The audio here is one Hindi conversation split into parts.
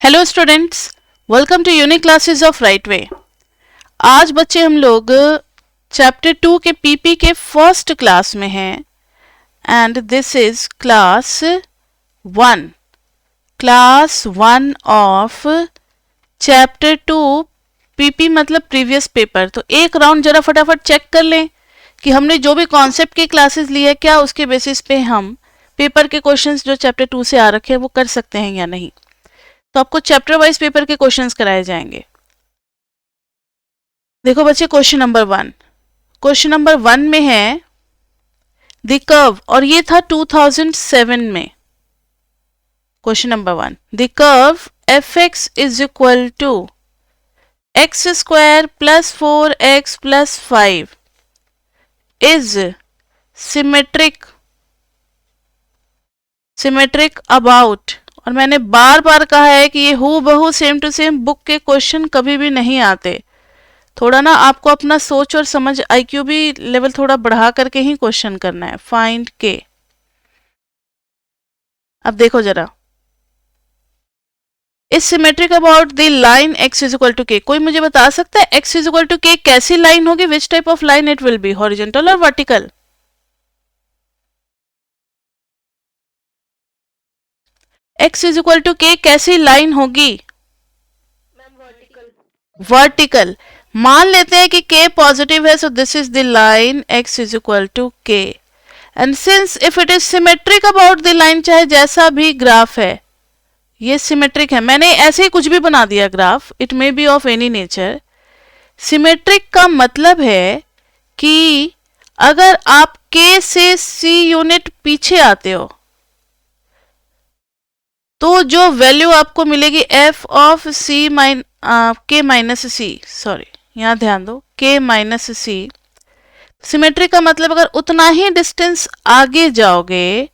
Hello students, welcome to unique classes of right way. आज बच्चे हम लोग चैप्टर 2 के पीपी के फर्स्ट क्लास में हैं and this is class 1 of chapter 2 PP मतलब प्रीवियस पेपर। तो एक राउंड जरा फटाफट चेक कर लें कि हमने जो भी कॉन्सेप्ट की क्लासेस ली है क्या उसके बेसिस पे हम पेपर के क्वेश्चंस जो चैप्टर 2 से आ रखे हैं वो कर सकते हैं या नहीं। तो आपको चैप्टर वाइज पेपर के क्वेश्चंस कराए जाएंगे। देखो बच्चे, क्वेश्चन नंबर 1 में है द कर्व, और ये था 2007 में। Question number 1, the curve f x is equal to x square plus 4x plus 5 is symmetric about. और मैंने बार बार कहा है कि ये हूबहू सेम टू सेम बुक के क्वेश्चन कभी भी नहीं आते। थोड़ा ना आपको अपना सोच और समझ आईक्यू भी लेवल थोड़ा बढ़ा करके ही क्वेश्चन करना है। फाइंड के। अब देखो जरा, इस symmetric about the line x is equal to k. कोई मुझे बता सकता है x is equal to k कैसी लाइन होगी? Which type of line it will be, horizontal और vertical? x is equal to k कैसी लाइन होगी? वर्टिकल। मान लेते हैं कि k पॉजिटिव है, so this is the line x is equal to k and since if it is symmetric about the line, चाहे जैसा भी ग्राफ है ये सिमेट्रिक है। मैंने ऐसे ही कुछ भी बना दिया graph, it may be of any nature. Symmetric का मतलब है कि अगर आप k से c यूनिट पीछे आते हो तो जो वैल्यू आपको मिलेगी f of c k minus c, sorry यहां ध्यान दो, k माइनस सी। सिमेट्री का मतलब अगर उतना ही डिस्टेंस आगे जाओगे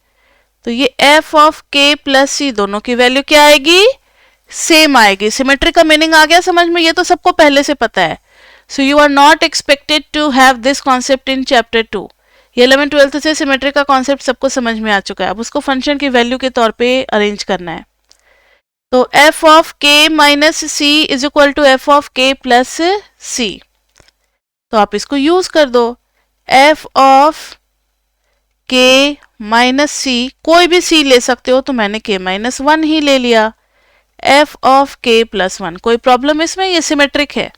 तो ये f ऑफ k प्लस सी दोनों की वैल्यू क्या आएगी? सेम आएगी। सिमेट्री का मीनिंग आ गया समझ में? ये तो सबको पहले से पता है। So you are not expected to have this concept in chapter 2। ये 11th-12th से सिमेट्री का कॉन्सेप्ट सबको समझ में आ चुका है। अब उसको फंक्शन की वैल्यू के तौर पे अरेंज करना है। तो f of k minus c is equal to f of k plus c. तो आप इसको यूज कर दो। f of k minus c, कोई भी c ले सकते हो, तो मैंने k माइनस 1 ही ले लिया। f ऑफ k प्लस 1, कोई प्रॉब्लम इसमें? ये सिमेट्रिक है।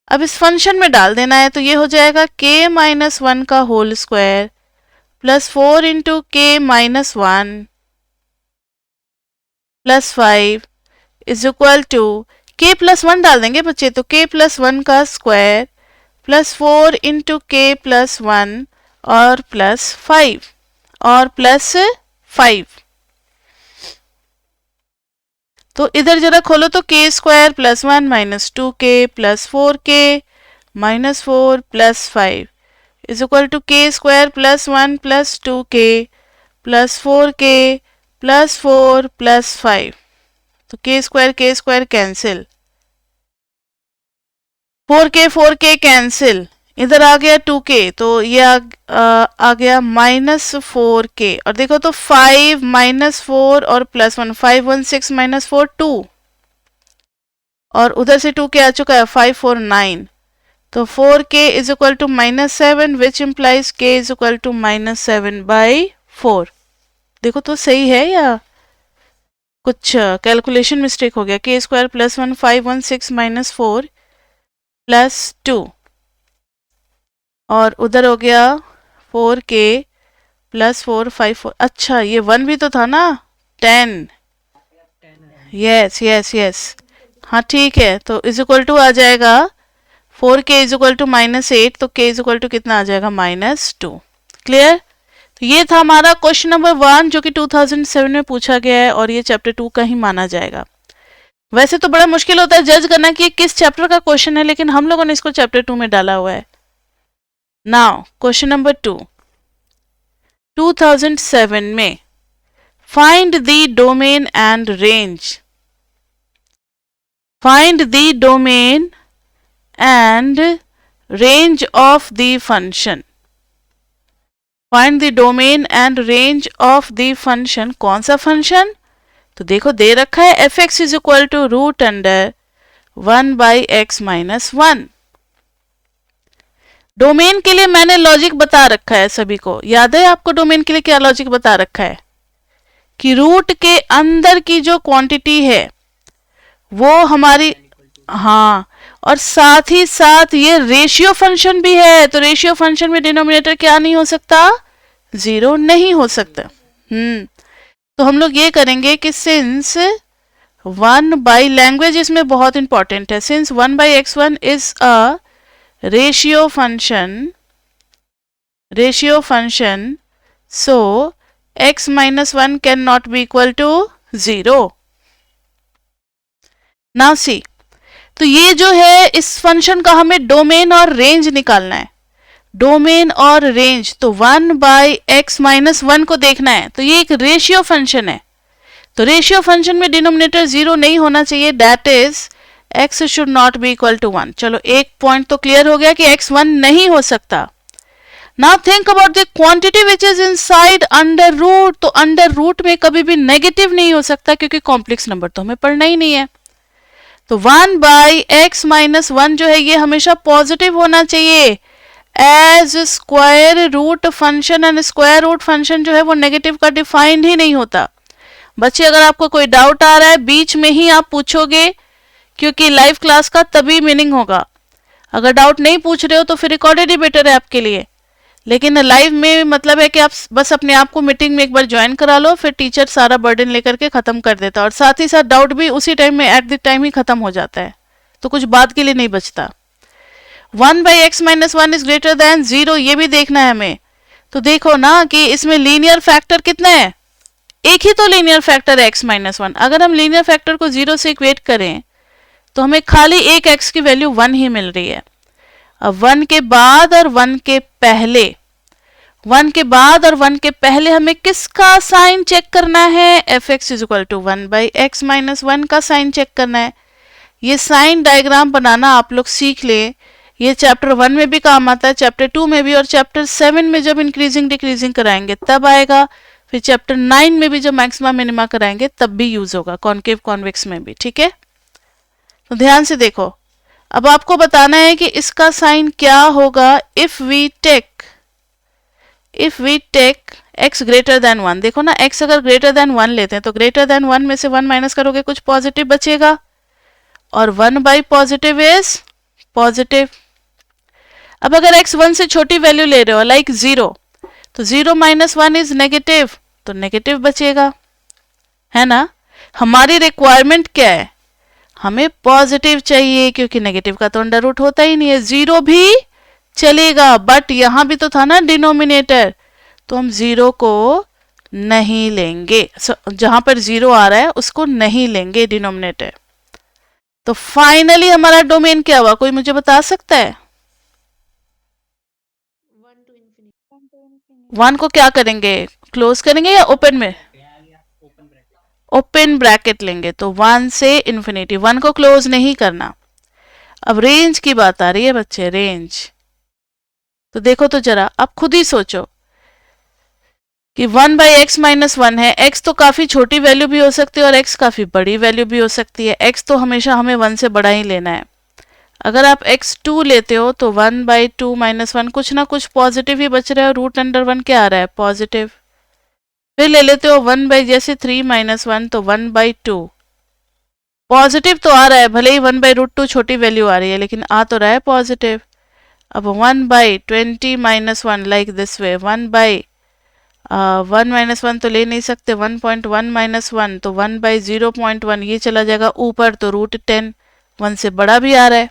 अब इस फंक्शन में डाल देना है, तो ये हो जाएगा k माइनस 1 का whole square plus 4 into k minus 1 plus 5 is equal to k plus 1 डाल देंगे बच्चे, तो k प्लस 1 का square plus 4 into k plus 1 और प्लस 5 और प्लस 5। तो इधर जरा खोलो तो k square plus 1 minus 2k plus 4k minus 4 plus 5 is equal to k square plus 1 plus 2k plus 4k plus 4 plus 5। तो k square cancel, 4k cancel, इधर आ गया 2k, तो ये आ गया माइनस 4k। और देखो तो 5 माइनस 4 और प्लस 1, 5 1 6 माइनस 4 2, और उधर से 2k आ चुका है, 5 4 9। तो 4k is equal to minus 7 which implies k is equal to minus 7 by 4। देखो तो सही है या कुछ कैलकुलेशन मिस्टेक हो गया? k square plus 1 5 1 6 minus 4 plus 2, और उधर हो गया 4k प्लस 4 5 4। अच्छा ये 1 भी तो था ना, 10। यस यस यस, हाँ ठीक है। तो इज इक्वल टू आ जाएगा 4k is equal to minus 8, तो k इज इक्वल टू कितना आ जाएगा? माइनस 2। क्लियर? तो ये था हमारा क्वेश्चन नंबर 1 जो कि 2007 में पूछा गया है और ये चैप्टर 2 का ही माना जाएगा। वैसे तो बड़ा मुश्किल होता है जज करना कि किस चैप्टर का क्वेश्चन है, लेकिन हम लोगों ने इसको चैप्टर 2 में डाला हुआ है। नाउ क्वेश्चन नंबर 2, 2007 में find the domain and range. Find the domain and range of the function. Find the domain and range of the function. कौन सा फंक्शन? तो देखो दे रखा है f x is equal to root under 1/x-1। Domain के लिए मैंने लॉजिक बता रखा है, सभी को याद है आपको डोमेन के लिए क्या लॉजिक बता रखा है कि रूट के अंदर की जो क्वांटिटी है वो हमारी, हाँ, और साथ ही साथ ये रेशियो फंक्शन भी है, तो रेशियो फंक्शन में डिनोमिनेटर क्या नहीं हो सकता, 0 नहीं हो सकता। तो हम लोग ये करेंगे कि सिंस 1/, लैंग्वेज इसमें बहुत इंपॉर्टेंट है, since 1/x1 is a ratio function so x-1 can not be equal to 0। Now see, तो ये जो है इस फंक्शन का हमें डोमेन और रेंज निकालना है, डोमेन और रेंज, तो 1/x-1 को देखना है, तो ये एक रेशियो फंक्शन है, तो रेशियो फंक्शन में डिनोमिनेटर 0 नहीं होना चाहिए, that is x should not be equal to 1। चलो एक पॉइंट तो क्लियर हो गया कि x 1 नहीं हो सकता। Now think about the quantity which is inside under root, तो अंडर रूट में कभी भी नेगेटिव नहीं हो सकता क्योंकि कॉम्प्लेक्स नंबर तो हमें पढ़ना ही नहीं है। तो 1/x-1 जो है ये हमेशा पॉजिटिव होना चाहिए as square root function, and square root function जो है वो नेगेटिव का डिफाइंड ही नहीं होता। बच्चे अगर आपको कोई डाउट आ रहा है बीच में ही आप पूछोगे, क्योंकि लाइव क्लास का तभी मीनिंग होगा। अगर डाउट नहीं पूछ रहे हो तो फिर रिकॉर्डेड ही बेटर है आपके लिए, लेकिन लाइव में मतलब है कि आप बस अपने आप को मीटिंग में एक बार ज्वाइन करा लो, फिर टीचर सारा बर्डन लेकर के खत्म कर देता है, और साथ ही साथ डाउट भी उसी टाइम में एट द टाइम ही खत्म हो जाता है, तो कुछ बात के लिए नहीं बचता। 1/x-1 इज ग्रेटर देन 0, ये भी देखना है हमें। तो देखो ना कि इसमें लीनियर फैक्टर कितना है, एक ही तो लीनियर फैक्टर है x-1। अगर हम लीनियर फैक्टर को 0 से इक्वेट करें तो हमें खाली एक x की वैल्यू 1 ही मिल रही है। अब 1 के बाद और 1 के पहले, 1 के बाद और 1 के पहले हमें किसका साइन चेक करना है, f x is equal to 1/x-1 का साइन चेक करना है। ये साइन डायग्राम बनाना आप लोग सीख ले, ये चैप्टर 1 में भी काम आता है, चैप्टर 2 में भी, और चैप्टर 7 में जब इंक्रीजिंग डिक्रीजिंग कराएंगे तब आएगा, फिर चैप्टर 9 में भी जब मैक्सिमा मिनिमा कराएंगे तब भी यूज होगा, कॉन्केव कॉन्वेक्स में भी, ठीक है। तो ध्यान से देखो, अब आपको बताना है कि इसका साइन क्या होगा if we take x greater than 1। देखो ना, x अगर ग्रेटर देन 1 लेते हैं तो ग्रेटर देन 1 में से 1 माइनस करोगे कुछ पॉजिटिव बचेगा, और 1/पॉजिटिव इज पॉजिटिव। अब अगर x 1 से छोटी वैल्यू ले रहे हो लाइक 0, तो 0 - 1 इज नेगेटिव, तो नेगेटिव बचेगा, है ना। हमारी रिक्वायरमेंट क्या है, हमें पॉजिटिव चाहिए, क्योंकि नेगेटिव का तो अंडर रूट होता ही नहीं है। 0 भी चलेगा, बट यहां भी तो था ना डिनोमिनेटर, तो हम 0 को नहीं लेंगे, जहां पर 0 आ रहा है उसको नहीं लेंगे डिनोमिनेटर। तो फाइनली हमारा डोमेन क्या हुआ, कोई मुझे बता सकता है। 1 को क्या करेंगे, क्लोज करेंगे या ओपन में, ओपन ब्रैकेट लेंगे, तो 1 से इंफिनिटी, 1 को क्लोज नहीं करना। अब रेंज की बात आ रही है बच्चे, रेंज। तो देखो तो जरा आप खुद ही सोचो कि 1/x-1 है, x तो काफी छोटी वैल्यू भी हो सकती है और x काफी बड़ी वैल्यू भी हो सकती है, x तो हमेशा हमें 1 से बड़ा ही लेना है। अगर आप x2 लेते हो तो 1/2-1 कुछ ना कुछ पॉजिटिव ही बच रहा है, रूट अंडर 1 क्या आ रहा है, पॉजिटिव। फिर ले लेते हो 1/जैसे 3-1 तो 1/2 पॉजिटिव तो आ रहा है, भले ही 1/√2 छोटी वैल्यू आ रही है, लेकिन आ तो रहा है पॉजिटिव। अब 1/20-1 लाइक दिस वे, 1/1 तो ले नहीं सकते, 1.1-1 तो 1/0.1 ये चला जाएगा ऊपर, तो √10, 1 से बड़ा भी आ रहा है।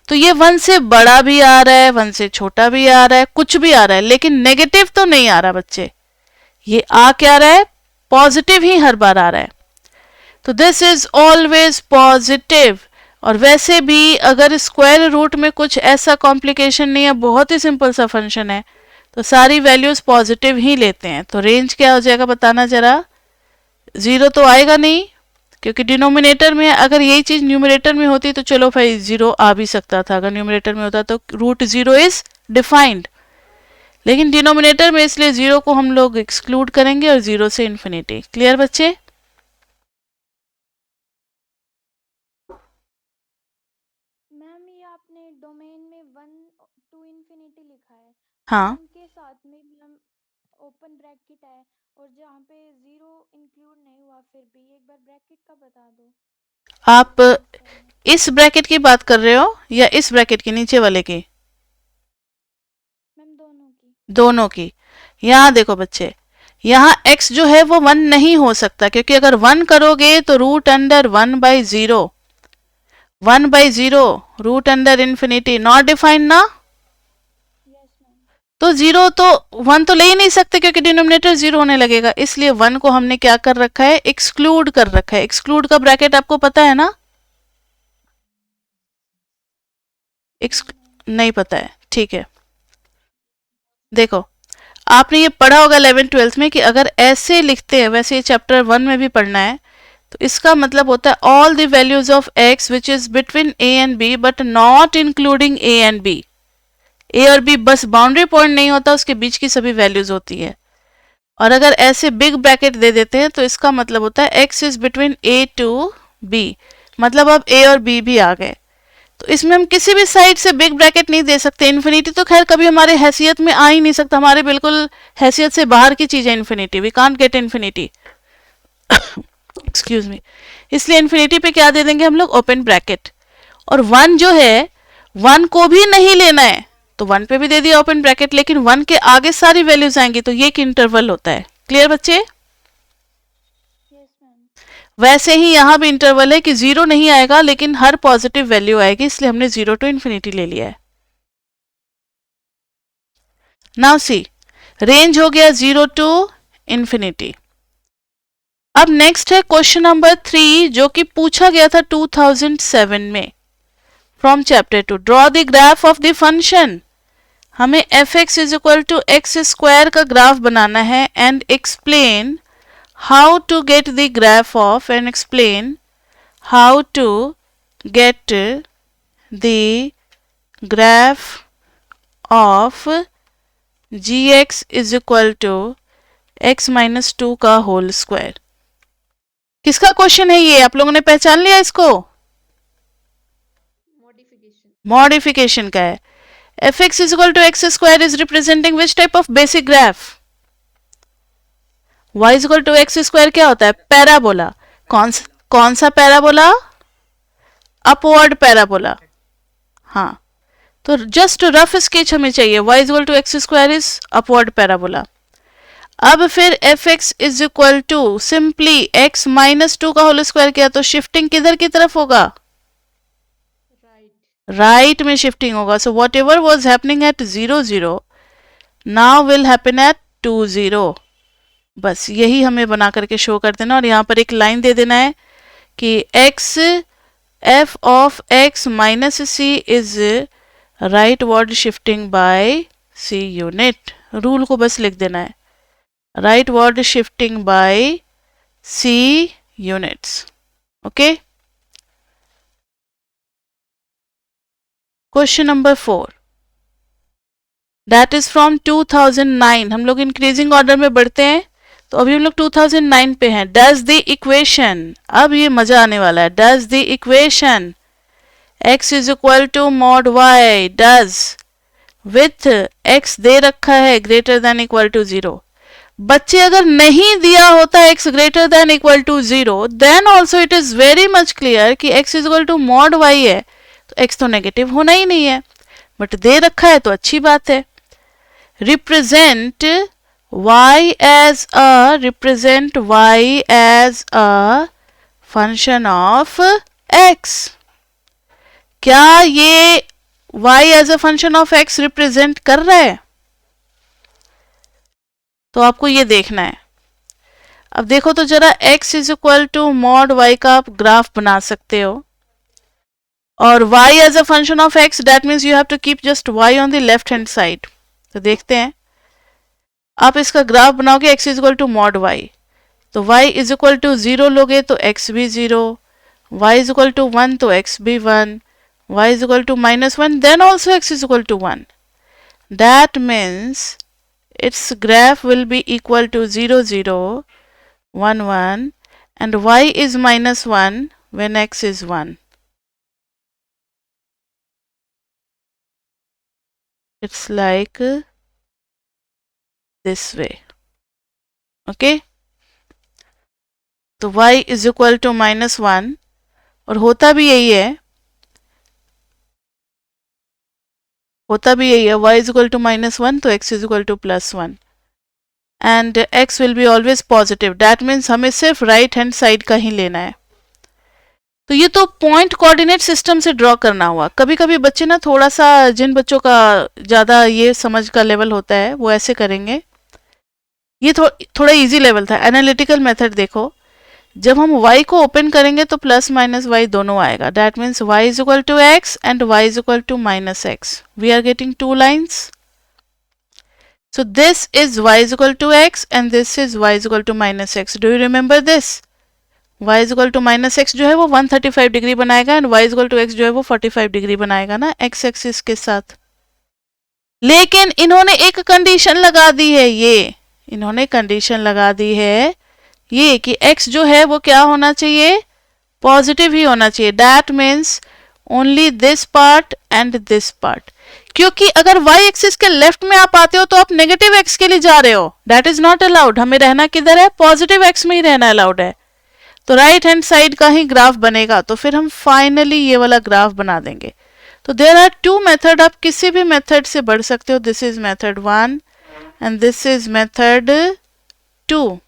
तो ये 1 से बड़ा भी आ रहा है, 1 से छोटा भी आ रहा है, कुछ भी आ रहा है, लेकिन नेगेटिव तो नहीं आ रहा बच्चे। ये आ क्या रहा है, पॉजिटिव ही हर बार आ रहा है। तो दिस इज ऑलवेज पॉजिटिव। और वैसे भी अगर स्क्वायर रूट में कुछ ऐसा कॉम्प्लिकेशन नहीं है, बहुत ही सिंपल सा फंक्शन है, तो सारी वैल्यूज पॉजिटिव ही लेते हैं। तो रेंज क्या हो जाएगा बताना जरा, 0 तो आएगा नहीं क्योंकि डिनोमिनेटर में, अगर यही चीज न्यूमरेटर में होती तो चलो भाई 0 आ भी सकता था, अगर न्यूमरेटर में होता तो √0 इज डिफाइंड, लेकिन डिनोमिनेटर में इसलिए 0 को हम लोग एक्सक्लूड करेंगे और 0 से इंफिनिटी। क्लियर बच्चे। मैम ये आपने डोमेन में 1 टू इन्फिनिटी लिखा है, हाँ, 1 के साथ में मैम ओपन ब्रैकेट है, और जहाँ पे 0 इंक्लूड नहीं हुआ फिर भी एक बार ब्रैकेट का बता दो आप कैसे यूज करना है। इस ब्रैकेट की बात कर रहे हो या इस ब्रैकेट के नीचे वाले की? मैम दोनों की। दोनों की। यहाँ देखो बच्चे, यहाँ x जो है वो 1 नहीं हो सकता, क्योंकि अगर 1 करोगे तो root under 1/0, 1/0 root under infinity not defined ना। Yes ma'am. तो 0 तो 1 तो ले ही नहीं सकते, क्योंकि डिनोमिनेटर 0 होने लगेगा, इसलिए 1 को हमने क्या कर रखा है, एक्सक्लूड कर रखा है। एक्सक्लूड का ब्रैकेट आपको पता है ना? नहीं मैम। नहीं पता है, ठीक है। देखो, आपने ये पढ़ा होगा 11th-12th में कि अगर ऐसे लिखते हैं, वैसे ये चैप्टर 1 में भी पढ़ना है, तो इसका मतलब होता है all the values of x which is between a and b but not including a and b। a और b बस बाउंड्री पॉइंट नहीं होता, उसके बीच की सभी वैल्यूज होती है। और अगर ऐसे बिग ब्रैकेट दे देते हैं तो इसका मतलब होता है x is between a to b, मतलब अब a और b भी आ गए। तो इसमें हम किसी भी साइड से बिग ब्रैकेट नहीं दे सकते। इन्फिनिटी तो खैर कभी हमारे हैसियत में आ ही नहीं सकता, हमारे बिल्कुल हैसियत से बाहर की चीज है infinity, we can't get infinity, excuse me. इसलिए इन्फिनिटी पे क्या दे देंगे हम लोग, ओपन ब्रैकेट। और 1 जो है, 1 को भी नहीं लेना है तो 1 पे भी दे दिया ओपन ब्रैकेट, लेकिन 1 के आगे सारी वैल्यूज आएंगी, तो ये एक इंटरवल होता है। क्लियर बच्चे? Yes ma'am. वैसे ही यहां भी इंटरवल है कि 0 नहीं आएगा, लेकिन हर पॉजिटिव वैल्यू आएगी, इसलिए हमने 0 टू इन्फिनिटी ले लिया है। नाउ सी, रेंज हो गया 0 टू इन्फिनिटी। अब नेक्स्ट है क्वेश्चन नंबर 3, जो कि पूछा गया था 2007 में from chapter 2। Draw the graph of the function. हमें f x is equal to x square का ग्राफ बनाना है, and explain how to get the graph of, and explain how to get the graph of g x is equal to x-2 का होल स्क्वायर। किसका क्वेश्चन है ये, आप लोगों ने पहचान लिया इसको? मॉडिफिकेशन का है। F x is equal to x square is representing which type of basic graph? y is equal to x square क्या होता है, पैराबोला। कौन सा पैराबोला? Upward parabola. हाँ, तो जस्ट रफ स्केच हमें चाहिए, y is equal to x square is upward parabola. अब फिर f x is equal to simply x-2 का होल स्क्वायर किया, तो शिफ्टिंग किधर की तरफ होगा, राइट में शिफ्टिंग होगा। So what ever was happening at 0 0 now will happen at 2 0। बस यही हमें बना करके शो कर देना, और यहाँ पर एक लाइन दे देना है कि x f of x minus c is rightward shifting by c unit. Rule को बस लिख देना है, rightward shifting by c units. Okay, question number 4 that is from 2009। हम लोग इंक्रीजिंग ऑर्डर में बढ़ते हैं, तो अभी हम लोग 2009 पे हैं। डज द इक्वेशन, अब ये मजा आने वाला है, does the equation x is equal to mod y does with x दे रखा है ग्रेटर देन इक्वल टू 0। बच्चे अगर नहीं दिया होता x greater than equal to 0, then also it is very much clear कि x is equal to mod y है, तो x तो नेगेटिव होना ही नहीं है, बट दे रखा है तो अच्छी बात है। Represent y as a function of x। क्या ये y as a function of x represent कर रहा है? तो आपको ये देखना है। अब देखो तो जरा, x is equal to mod y का आप ग्राफ बना सकते हो, और y as a function of x, that means you have to keep just y on the left hand side. तो देखते हैं, आप इसका ग्राफ बनाओगे x is equal to mod y, तो y इज इक्वल टू 0 लोगे तो x भी 0, y इज इक्वल टू 1 तो x भी 1, y is equal to -1, then also x is equal to 1. That means its graph will be equal to 0 0 1 1, and y is -1 when x is 1. it's like this way. Okay, तो y is equal to -1 और होता भी यही है, y is equal to -1 तो x is equal to +1 and x will be always positive. That means हमें सिर्फ राइट हैंड साइड का ही लेना है. तो ये तो पॉइंट कोऑर्डिनेट सिस्टम से ड्रॉ करना हुआ. कभी कभी बच्चे ना थोड़ा सा, जिन बच्चों का ज़्यादा ये समझ का लेवल होता है वो ऐसे करेंगे. ये थोड़ा इजी लेवल था. एनालिटिकल मेथड देखो, जब हम y को ओपन करेंगे तो प्लस माइनस y दोनों आएगा. That means y is equal to x and y is equal to -x. We are getting two lines. So this is y is equal to x and this is y is equal to -x. Do you remember this? y is equal to -x जो है वो 135 डिग्री बनाएगा and y is equal to x जो है वो 45 डिग्री बनाएगा ना x एक्सिस के साथ. लेकिन इन्होंने एक कंडीशन लगा दी है, इन्होंने कंडीशन लगा दी है ये कि x जो है वो क्या होना चाहिए, पॉजिटिव ही होना चाहिए. That means only this part and this part. क्योंकि अगर y एक्सिस के लेफ्ट में आप आते हो तो आप नेगेटिव x के लिए जा रहे हो. That is not allowed. हमें रहना किधर है, पॉजिटिव x में ही रहना अलाउड है. तो राइट हैंड साइड का ही ग्राफ बनेगा. तो फिर हम फाइनली ये वाला ग्राफ बना देंगे. तो देयर आर टू मेथड. आप किसी भी मेथड से बढ़ सकते हो. This is method 1 and this is method 2.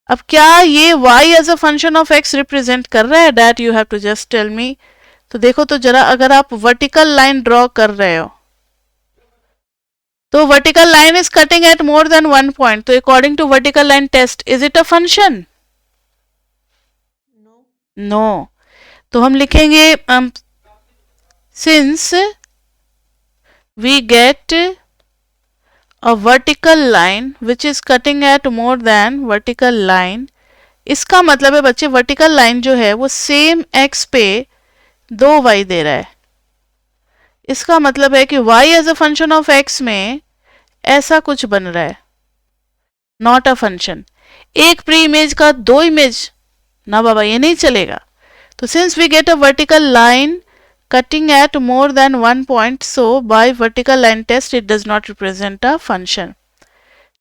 अब क्या ये y as a function of x represent कर रहा है? That you have to just tell me. तो देखो तो जरा, अगर आप वर्टिकल लाइन ड्रॉ कर रहे हो तो vertical line is cutting at more than 1 point. तो according to vertical line test, is it a function? No. तो हम लिखेंगे since we get a vertical line which is cutting at more than vertical line. इसका मतलब है बच्चे, वर्टिकल लाइन जो है वो सेम x पे 2y दे रहा है. इसका मतलब है कि y as a function of x में ऐसा कुछ बन रहा है, नॉट अ फंक्शन. एक प्री इमेज का 2 इमेज ना बाबा, ये नहीं चलेगा. तो since we get a vertical line cutting at more than 1 point, so by vertical line test it does not represent a function.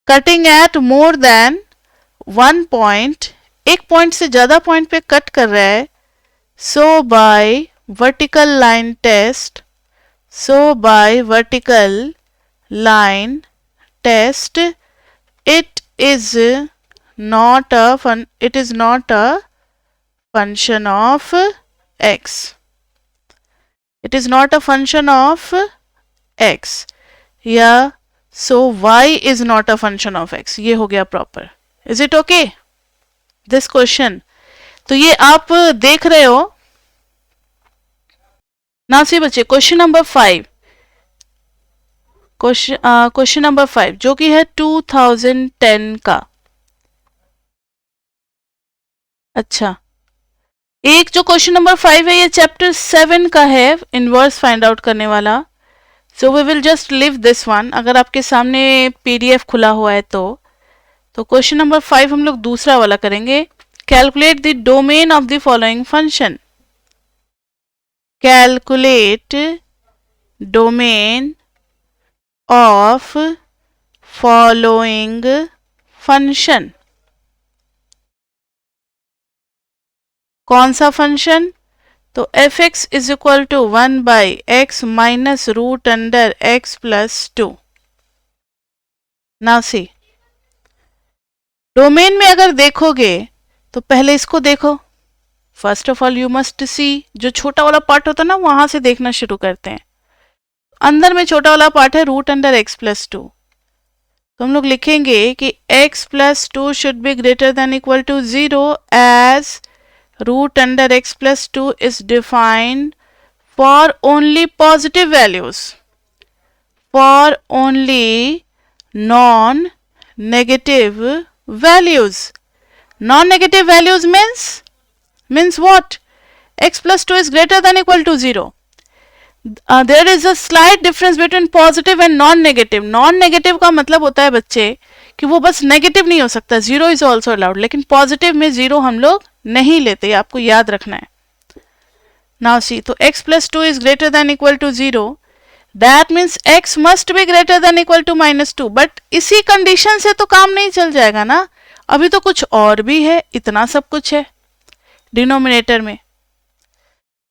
Cutting at more than 1 point, एक पॉइंट से ज्यादा पॉइंट पे कट कर रहा है. So by vertical line test, it is not a function of x. It is not a function of x. Yeah, so y is not a function of x. ये हो गया proper. Is it okay? This question. तो ये आप देख रहे हो ना. सी बच्चे, क्वेश्चन नंबर 5. क्वेश्चन नंबर 5 जो कि है 2010 का. अच्छा, एक जो क्वेश्चन नंबर 5 है ये चैप्टर 7 का है, इनवर्स फाइंड आउट करने वाला. So we will just leave this one. अगर आपके सामने पीडीएफ खुला हुआ है तो क्वेश्चन नंबर 5 हम लोग दूसरा वाला करेंगे. Calculate the domain of the following function. Calculate domain of following function. कौन सा फंक्शन? तो f(x) is equal to 1 by x minus root under x plus 2. Now see, domain में अगर देखोगे तो पहले इसको देखो. First of all you must see, जो छोटा वाला पार्ट होता है ना वहां से देखना शुरू करते हैं. अंदर में छोटा वाला पार्ट है रूट अंडर x प्लस 2. तो हम लोग लिखेंगे कि x plus 2 should be greater than equal to 0 as root under x plus 2 is defined for only positive values, for only non-negative values. Non-negative values means what? X plus 2 is greater than equal to 0. There is a slight difference between positive and non-negative. Non-negative का मतलब होता है बच्चे कि वो बस नेगेटिव नहीं हो सकता, 0 इज ऑल्सो अलाउड. लेकिन पॉजिटिव में 0 हम लोग नहीं लेते, आपको याद रखना है. नाउ सी, तो x plus 2 is greater than equal to 0. That means x must be greater than equal to -2, but इसी कंडीशन से तो काम नहीं चल जाएगा ना, अभी तो कुछ और भी है, इतना सब कुछ है डिनोमिनेटर में।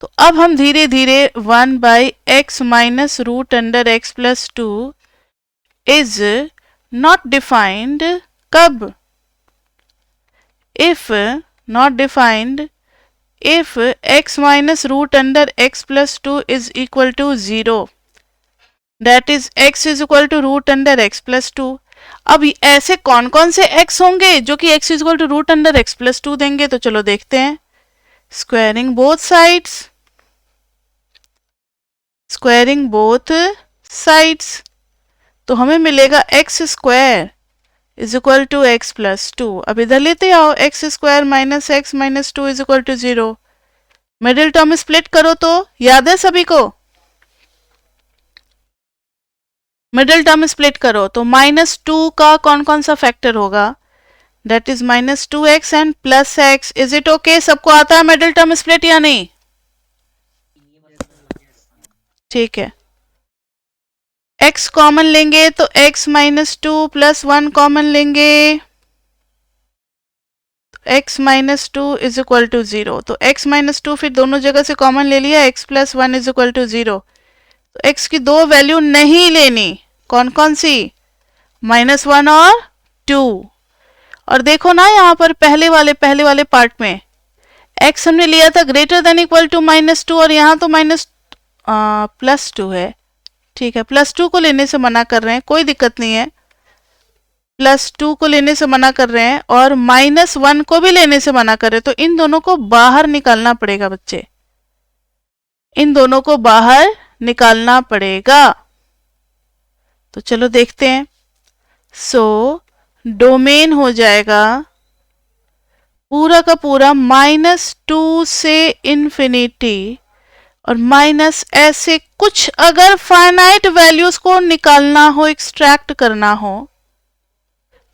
तो अब हम धीरे धीरे 1/x minus root under x plus 2 is not defined, कब, if not defined, if x minus root under x plus 2 is equal to 0, that is x is equal to root under x plus 2। अब ऐसे कौन कौन से x होंगे जो कि x is equal to root under x plus 2 देंगे, तो चलो देखते हैं। Squaring both sides, squaring both sides, तो हमें मिलेगा x square is equal to x plus 2। अब इधर लेते आओ, एक्स square minus x minus 2 is equal to 0। Middle term split करो तो याद है सभी को, मिडिल टर्म स्प्लिट करो तो -2 का कौन कौन सा फैक्टर होगा, that is -2x and plus x। Is it okay? सबको आता है मिडिल टर्म स्प्लिट या नहीं? ठीक है, x कॉमन लेंगे तो x माइनस 2 प्लस 1 कॉमन लेंगे, x minus 2 is equal to 0। तो x माइनस 2 फिर दोनों जगह से कॉमन ले लिया, x plus 1 is equal to 0। तो x की दो वैल्यू नहीं लेनी, कौन कौन सी, -1 और 2। और देखो ना यहाँ पर पहले वाले पार्ट में x हमने लिया था ग्रेटर देन इक्वल टू -2 और यहाँ तो प्लस 2 है। ठीक है, +2 को लेने से मना कर रहे हैं, कोई दिक्कत नहीं है, +2 को लेने से मना कर रहे हैं और -1 को भी लेने से मना कर रहे हैं, तो इन दोनों को बाहर निकालना पड़ेगा बच्चे, इन दोनों को बाहर निकालना पड़ेगा। तो चलो देखते हैं। सो डोमेन हो जाएगा पूरा का पूरा -2 से इन्फिनिटी और माइनस ऐसे कुछ अगर फाइनाइट वैल्यूज को निकालना हो, एक्सट्रैक्ट करना हो,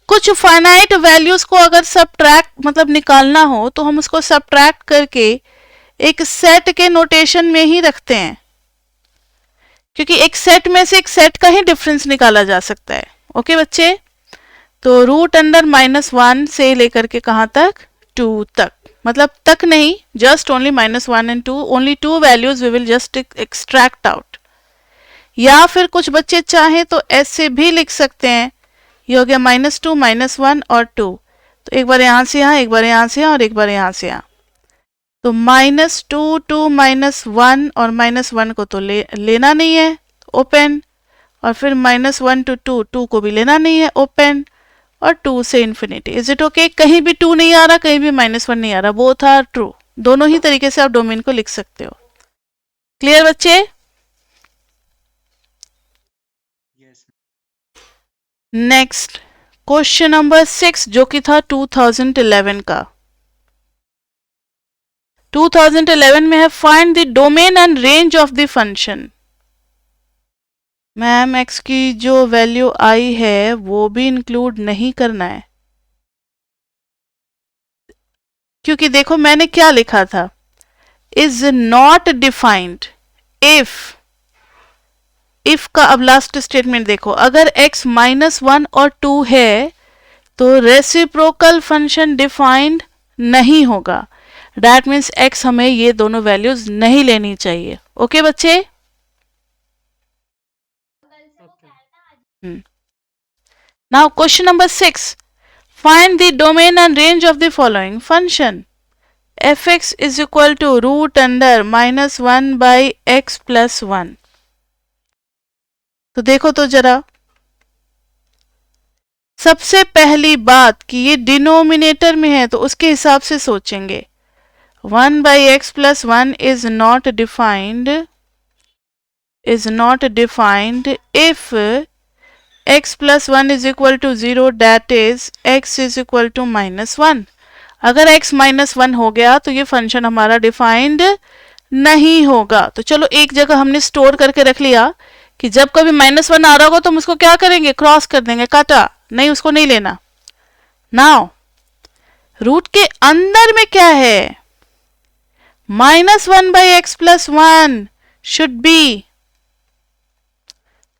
कुछ फाइनाइट वैल्यूज को अगर सबट्रैक्ट मतलब निकालना हो तो हम उसको सबट्रैक्ट करके एक सेट के नोटेशन में ही रखते हैं, क्योंकि एक सेट में से एक सेट का ही डिफरेंस निकाला जा सकता है। ओके बच्चे, तो रूट अंडर -1 से लेकर के कहां तक, 2 तक, मतलब तक नहीं, just only -1 and 2, only 2 values we will just extract out. या फिर कुछ बच्चे चाहें तो ऐसे भी लिख सकते हैं, ये हो गया -2 -1 और 2, तो एक बार यहां से यहां, एक बार यहां से यहां और एक बार यहां से यहां, तो -2 टू -1 और -1 को तो लेना नहीं है, ओपन, और फिर -1 टू 2, 2 को भी लेना नहीं है, ओपन, और 2 से इन्फिनिटी। Is it okay? कहीं भी 2 नहीं आ रहा, कहीं भी -1 नहीं आ रहा, बोथ आर ट्रू, दोनों ही तरीके से आप डोमेन को लिख सकते हो। क्लियर बच्चे? नेक्स्ट क्वेश्चन नंबर 6 जो कि था 2011 का। 2011 में है find the domain and range of the function. Ma'am x की जो वैल्यू आई है वो भी इंक्लूड नहीं करना है, क्योंकि देखो मैंने क्या लिखा था, इज नॉट डिफाइंड इफ का अब लास्ट स्टेटमेंट देखो, अगर x -1 और 2 है तो रेसिप्रोकल फंक्शन डिफाइंड नहीं होगा, दैट मीन्स x हमें ये दोनों वैल्यूज नहीं लेनी चाहिए। ओके बच्चे? Now question number 6. Find the domain and range of the following function. fx is equal to root under -1 by x plus 1. तो देखो तो जरा, सबसे पहली बात कि ये डिनोमिनेटर में है तो उसके हिसाब से सोचेंगे। 1 by x plus 1 is not defined if x plus 1 is equal to 0, that is x is equal to -1। अगर x -1 हो गया तो ये फंक्शन हमारा डिफाइंड नहीं होगा। तो चलो एक जगह हमने स्टोर करके रख लिया कि जब कभी -1 आ रहा होगा तो हम उसको क्या करेंगे, क्रॉस कर देंगे, काटा नहीं, उसको नहीं लेना। नाउ रूट के अंदर में क्या है, -1 by x plus 1 should be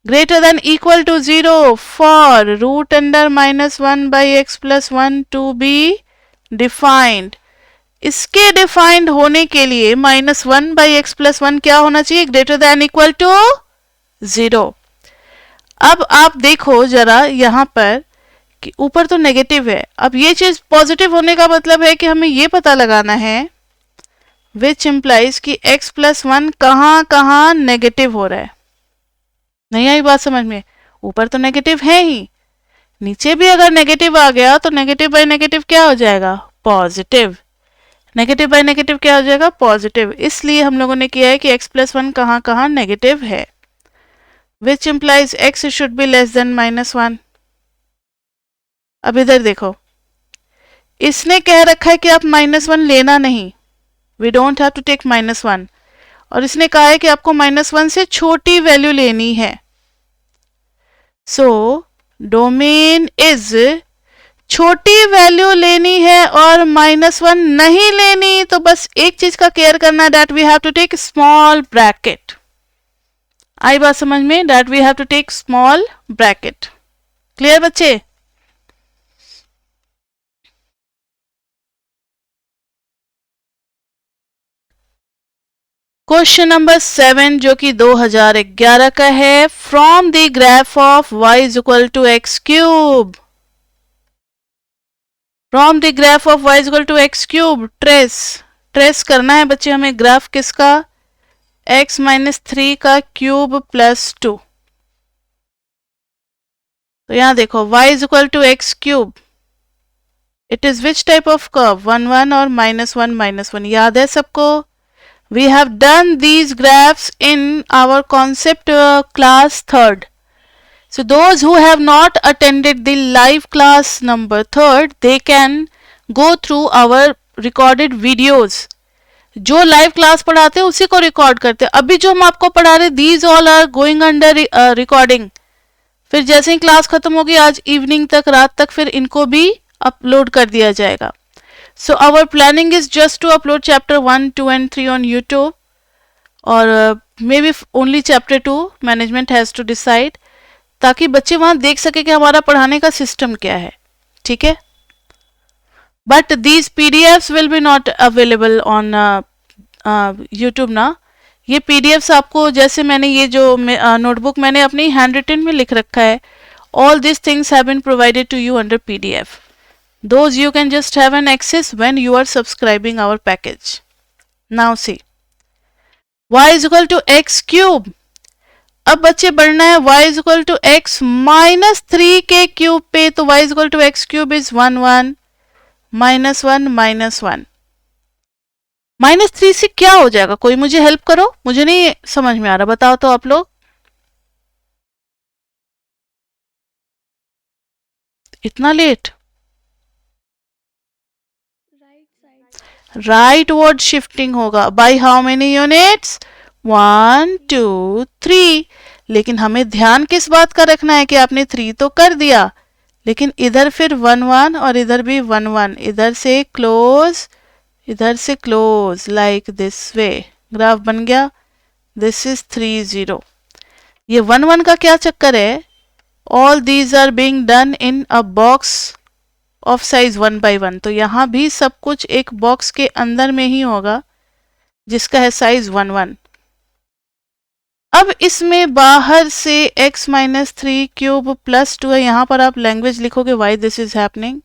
greater than equal to 0 for root under -1 by x plus 1 to be defined. इसके डिफाइंड होने के लिए -1 by x plus 1 क्या होना चाहिए? Greater than equal to 0. अब आप देखो जरा यहां पर कि ऊपर तो नेगेटिव है. अब ये चीज पॉजिटिव होने का मतलब है कि हमें ये पता लगाना है विच इम्प्लाइज कि x plus 1 कहां कहां नेगेटिव हो रहा है. नहीं आई बात समझ में? ऊपर तो नेगेटिव है ही, नीचे भी अगर नेगेटिव आ गया तो नेगेटिव बाय नेगेटिव क्या हो जाएगा? पॉजिटिव. नेगेटिव बाय नेगेटिव क्या हो जाएगा? पॉजिटिव. इसलिए हम लोगों ने किया है कि x plus 1 कहां कहां नेगेटिव है. Which implies x should be less then -1. अब इधर देखो, इसने कह रखा है कि आप -1 लेना नहीं, we don't have to take -1, और इसने कहा है कि आपको -1 से छोटी वैल्यू लेनी है. सो डोमेन इज छोटी वैल्यू लेनी है और -1 नहीं लेनी, तो बस एक चीज का केयर करना, that we have to take small bracket. आई बात समझ में? That we have to take small bracket. Clear बच्चे? क्वेश्चन नंबर 7 जो कि 2011 का है. From the graph of y is equal to x cube. From the graph of y is equal to x cube. Trace करना है बच्चे हमें ग्राफ किसका? x - 3 का क्यूब प्लस 2. तो यहां देखो y is equal to x cube. It is which type of curve? 1 1 और -1 -1. याद है सबको? We have done these graphs in our concept class 3rd. So those who have not attended the live class number 3rd, they can go through our recorded videos. जो लाइव क्लास पढ़ाते हैं उसी को रिकॉर्ड करते हैं. अभी जो हम आपको पढ़ा रहे, these all are going under recording. फिर जैसे ही क्लास खत्म होगी आज इवनिंग तक, रात तक, फिर इनको भी अपलोड कर दिया जाएगा. So our planning is just to upload chapter 1, 2 and 3 on YouTube, or maybe only chapter 2 management has to decide, ताकि बच्चे वहां देख सके कि हमारा पढ़ाने का सिस्टम क्या है. ठीक है? But these PDFs will be not available on YouTube ना. ये PDFs आपको, जैसे मैंने ये जो नोटबुक मैंने अपनी हैंड रिटन में लिख रखा है, all these things have been provided to you under PDF. Those you can just have an access when you are subscribing our package. Now see, y is equal to x cube. अब बच्चे बढ़ना है y is equal to x minus 3 के क्यूब पे, तो y is equal to x cube is 1 1 -1 -1. -3 से क्या हो जाएगा? कोई मुझे हेल्प करो, मुझे नहीं समझ में आ रहा, बताओ तो आप लोग. इतना लेट? राइट वर्ड शिफ्टिंग होगा. By how many units? 1 2 3. लेकिन हमें ध्यान किस बात का रखना है कि आपने 3 तो कर दिया, लेकिन इधर फिर 1 1 और इधर भी 1 1. इधर से क्लोज, इधर से close, like this way. Graph बन गया. This is 3 0. ये 1 1 का क्या चक्कर है? All these are being done in a box of size 1 by 1. तो यहां भी सब कुछ एक बॉक्स के अंदर में ही होगा जिसका है साइज 1 1. अब इसमें बाहर से x - 3 क्यूब प्लस 2 है. यहां पर आप लैंग्वेज लिखोगे वाई दिस इज हैपनिंग.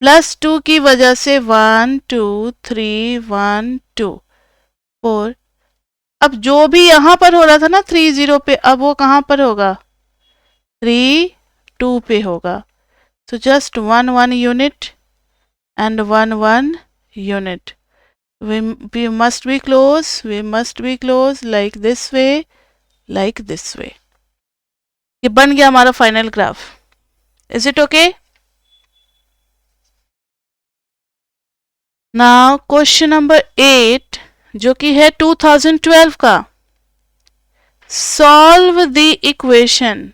+2 की वजह से 1 2 3 1 2 4. अब जो भी यहां पर हो रहा था ना 3 0 पे, अब वो कहां पर होगा? 3 2 पे होगा. So just 1 1 unit and 1 1 unit. We must be close. We must be close like this way, like this way. ये बन गया हमारा final graph. Is it okay? Now question number 8 जो कि है 2012 का. Solve the equation.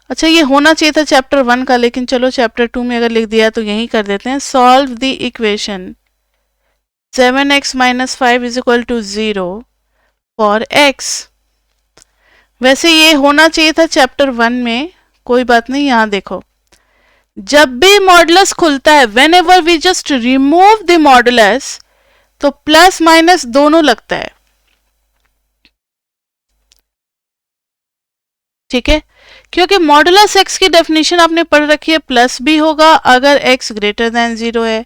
अच्छा, ये होना चाहिए था चैप्टर 1 का, लेकिन चलो चैप्टर 2 में अगर लिख दिया तो यही कर देते हैं. Solve the equation 7x - 5 is equal to 0 for x. वैसे ये होना चाहिए था चैप्टर 1 में, कोई बात नहीं। यहां देखो, जब भी मॉडुलस खुलता है, whenever we just remove the modulus, तो प्लस माइनस दोनों लगता है। ठीक है, क्योंकि मॉडुलस एक्स की डेफिनेशन आपने पढ़ रखी है, प्लस भी होगा अगर एक्स ग्रेटर देन 0 है,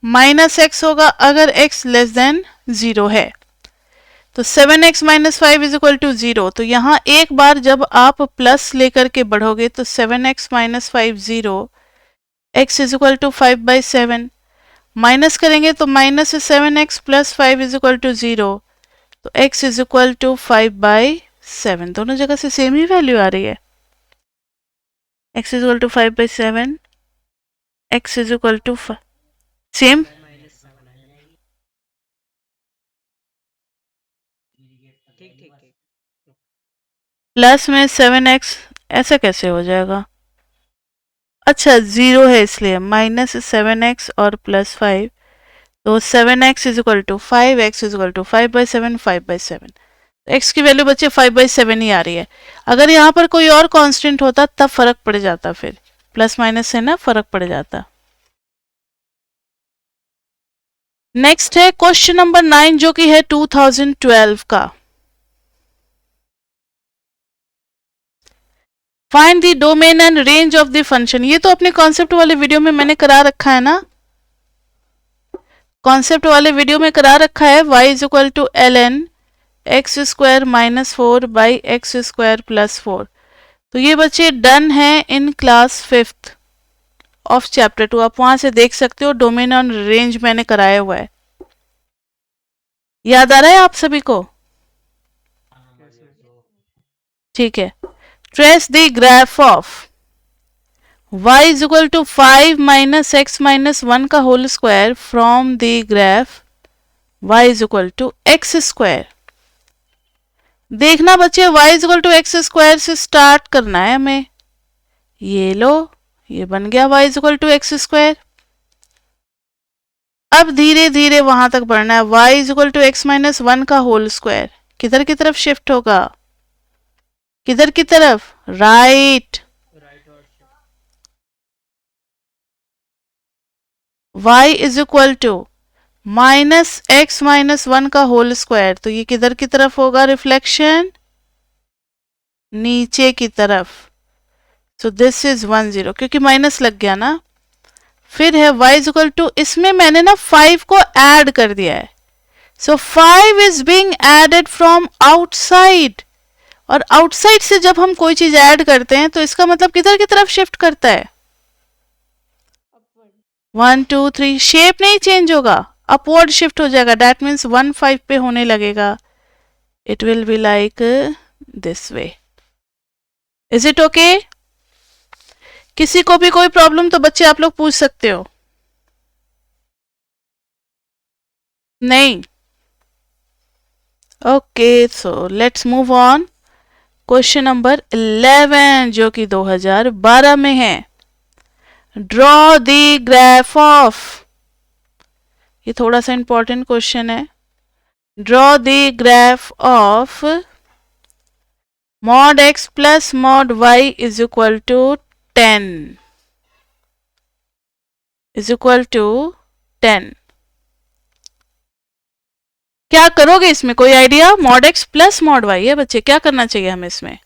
माइनस एक्स होगा अगर एक्स लेस देन 0 है। तो 7x minus 5 is equal to 0। तो यहां एक बार जब आप प्लस लेकर के बढ़ोगे तो 7x minus 5 0, x is equal to 5/7। Minus करेंगे तो minus 7x plus 5 is equal to 0, तो x इज इक्वल टू 5/7। दोनों जगह से सेम ही वैल्यू आ रही है। x is equal to 5/7, x is equal to same. Plus में 7x ऐसा कैसे हो जाएगा? अच्छा 0 है इसलिए माइनस 7x और प्लस 5, तो 7x is equal to 5, x is equal to 5/7, 5/7। x की वैल्यू बच्चे 5/7 ही आ रही है। अगर यहाँ पर कोई और कांस्टेंट होता तब फर्क पड़ जाता, फिर प्लस माइनस से ना फर्क पड़ जाता। नेक्स्ट है क्वेश्चन नंबर 9 जो कि है 2012 का। Find the domain and range of the function. ये तो अपने कॉन्सेप्ट वाले वीडियो में मैंने करा रखा है ना, कॉन्सेप्ट वाले वीडियो में करा रखा है। y is equal to ln x square minus 4 by x square plus 4। तो ये बच्चे डन है in class 5th of chapter 2। आप वहां से देख सकते हो, डोमेन और रेंज मैंने कराया हुआ है। याद आ रहा है आप सभी को? ठीक है, trace the graph of y is equal to 5 minus x minus 1 का whole square from the graph y is equal to x square. देखना बच्चे, y is equal to x square से स्टार्ट करना है हमें। ये लो, ये बन गया y is equal to x square. अब धीरे धीरे वहां तक बढ़ना है। y is equal to x minus 1 का होल स्क्वायर किधर की तरफ शिफ्ट होगा? किधर की तरफ? Right. y is equal to minus x minus 1 का होल स्क्वायर, तो ये किधर की तरफ होगा? रिफ्लेक्शन नीचे की तरफ। सो दिस इज 1 0, क्योंकि माइनस लग गया ना। फिर है y इज इक्वल टू, इसमें मैंने ना 5 को ऐड कर दिया है। So 5 is being added from outside, और आउटसाइड से जब हम कोई चीज ऐड करते हैं तो इसका मतलब किधर की तरफ शिफ्ट करता है? 1 2 3, शेप नहीं चेंज होगा, अपवर्ड शिफ्ट हो जाएगा। दैट मीन्स 1 5 पे होने लगेगा। It will be like this way. Is it okay? किसी को भी कोई प्रॉब्लम तो बच्चे आप लोग पूछ सकते हो। नहीं? Okay, so let's move on. Question number 11 जो कि 2012 में है। ड्रॉ द ग्राफ ऑफ, ये थोड़ा सा इंपॉर्टेंट क्वेश्चन है। Draw the graph of mod x plus mod y is equal to 10 is equal to 10। क्या करोगे इसमें, कोई idea? mod x plus mod y है बच्चे, क्या करना चाहिए हमें इसमें?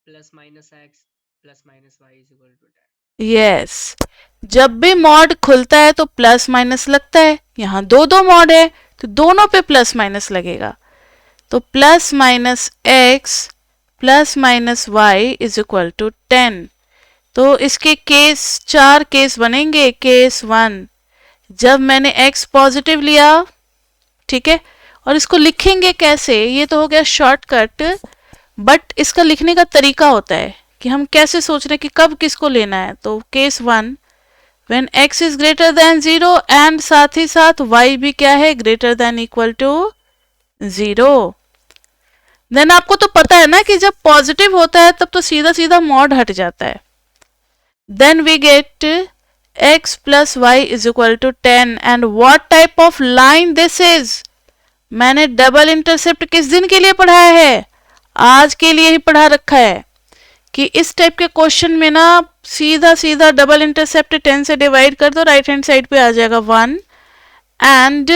Plus minus x plus minus y is equal to 10। Yes, जब भी मॉड खुलता है तो प्लस माइनस लगता है। यहाँ दो दो मॉड है तो दोनों पे प्लस माइनस लगेगा। तो plus minus x plus minus y is equal to 10। तो इसके केस 4 केस बनेंगे। केस 1, जब मैंने x पॉजिटिव लिया, ठीक है, और इसको लिखेंगे कैसे? ये तो हो गया शॉर्टकट, बट इसका लिखने का तरीका होता है कि हम कैसे सोच रहे हैं कि कब किसको लेना है। तो case 1, when x is greater than 0 and साथ ही साथ y भी क्या है? Greater than equal to 0। Then आपको तो पता है ना कि जब पॉजिटिव होता है तब तो सीधा सीधा मॉड हट जाता है। Then we get x plus y is equal to 10 and what type of line this is? मैंने डबल इंटरसेप्ट किस दिन के लिए पढ़ाया है? आज के लिए ही पढ़ा रखा है कि इस टाइप के क्वेश्चन में ना सीधा सीधा डबल इंटरसेप्ट 10 से डिवाइड कर दो, राइट हैंड साइड पे आ जाएगा 1 एंड